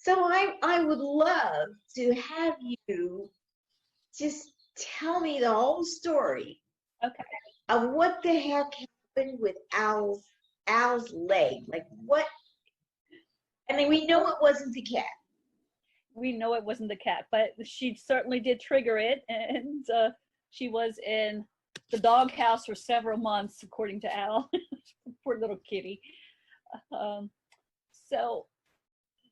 So I would love to have you just tell me the whole story Okay. of what the heck happened with Al's leg. Like what? I mean, we know it wasn't the cat. We know it wasn't the cat, but she certainly did trigger it, and she was in the doghouse for several months, according to Al. Poor little kitty. So,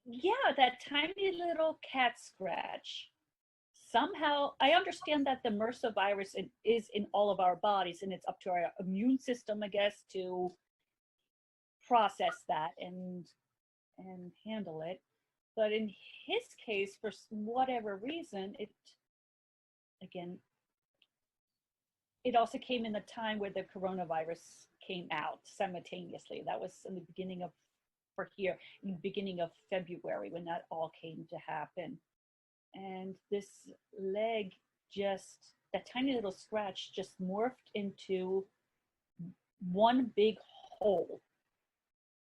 yeah, that tiny little cat scratch. Somehow, I understand that the MRSA virus is in all of our bodies, and it's up to our immune system, I guess, to process that and handle it. But in his case, for whatever reason, it also came in the time where the coronavirus came out simultaneously. That was in the beginning of February when that all came to happen. And this leg that tiny little scratch just morphed into one big hole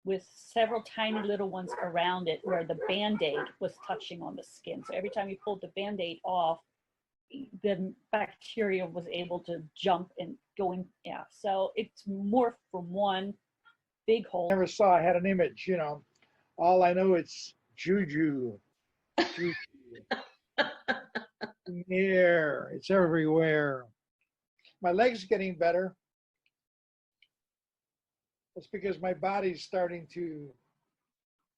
with several tiny little ones around it where the Band-Aid was touching on the skin. So every time you pulled the Band-Aid off, the bacteria was able to jump and go in. Yeah, so it's morphed from one big hole. I never saw, I had an image, you know. All I know, it's JuJu. JuJu. In the air, it's everywhere. My leg's getting better. It's because my body's starting to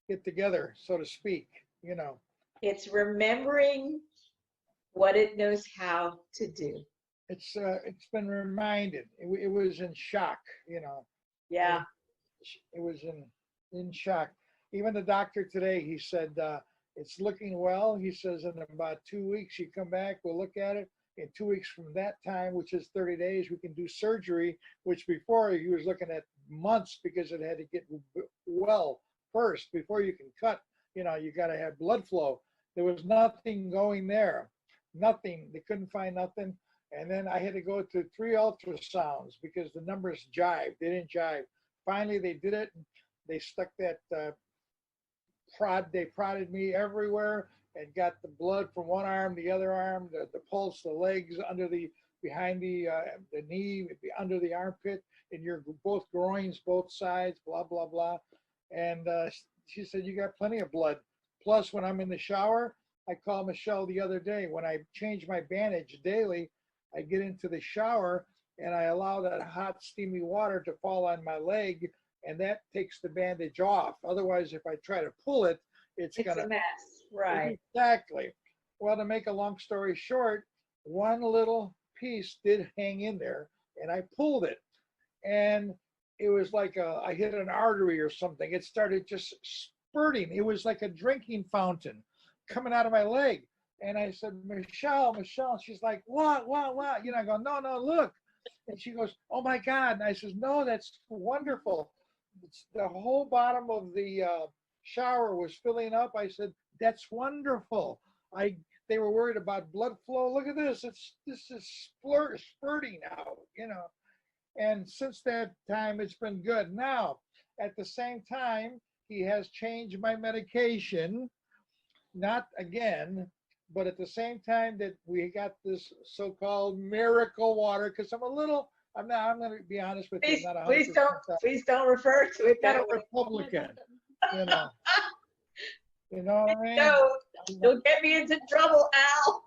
get together, so to speak, you know. It's remembering what it knows how to do. It's been reminded. It was in shock, you know. Yeah. It was in shock. Even the doctor today, he said, it's looking well. He says in about 2 weeks, you come back, we'll look at it. In 2 weeks from that time, which is 30 days, we can do surgery, which before he was looking at months because it had to get well first before you can cut. You know, you got to have blood flow. There was nothing going there. Nothing. They couldn't find nothing. And then I had to go to 3 ultrasounds because the numbers jived. They didn't jive. Finally, they did it. They stuck that they prodded me everywhere and got the blood from one arm, the other arm, the pulse, the legs, behind the knee, under the armpit, in your both groins, both sides, blah, blah, blah. And she said, you got plenty of blood. Plus, when I'm in the shower, I called Michelle the other day. When I change my bandage daily, I get into the shower and I allow that hot, steamy water to fall on my leg, and that takes the bandage off. Otherwise, if I try to pull it, it's gonna, a mess. Right. Exactly. Well, to make a long story short, one little piece did hang in there, and I pulled it, and it was like I hit an artery or something. It started just spurting. It was like a drinking fountain coming out of my leg. And I said, Michelle. She's like, what? You know, I go, no, look. And she goes, oh my God. And I says, no, that's wonderful. The whole bottom of the shower was filling up. I said, that's wonderful. They were worried about blood flow. Look at this. This is spurting out, you know. And since that time, it's been good. Now, at the same time, he has changed my medication. Not again, but at the same time that we got this so-called miracle water, because I'm going to be honest with you. I'm not 100%. Please don't refer to it I'm that not a way. Republican, you know. You know what I mean? No, don't get me into trouble, Al.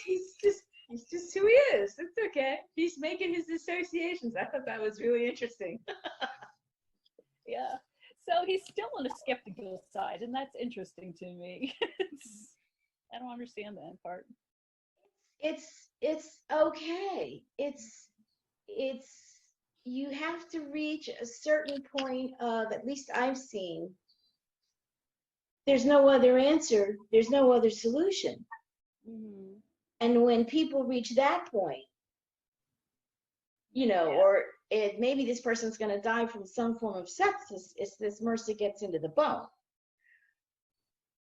He's just who he is. It's okay. He's making his associations. I thought that was really interesting. Yeah. So he's still on the skeptical side, and that's interesting to me. I don't understand that part. It's okay. It's you have to reach a certain point of, at least I've seen, there's no other answer, there's no other solution. Mm-hmm. And when people reach that point, you know, Yeah. or maybe this person's going to die from some form of sepsis, if this MRSA gets into the bone,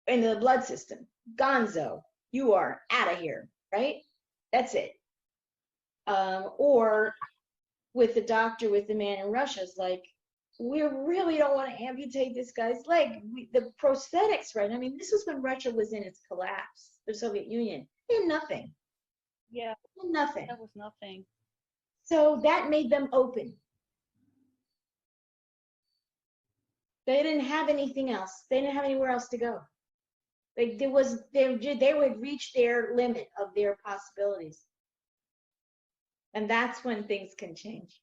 into the blood system, gonzo, you are out of here, right? That's it. Or with the doctor, with the man in Russia, is like, we really don't want to amputate this guy's leg. The prosthetics, right? I mean, this was when Russia was in its collapse, the Soviet Union. They had nothing. Yeah, They had nothing. that was nothing. So that made them open. They didn't have anything else. They didn't have anywhere else to go. Like they would reach their limit of their possibilities. And that's when things can change.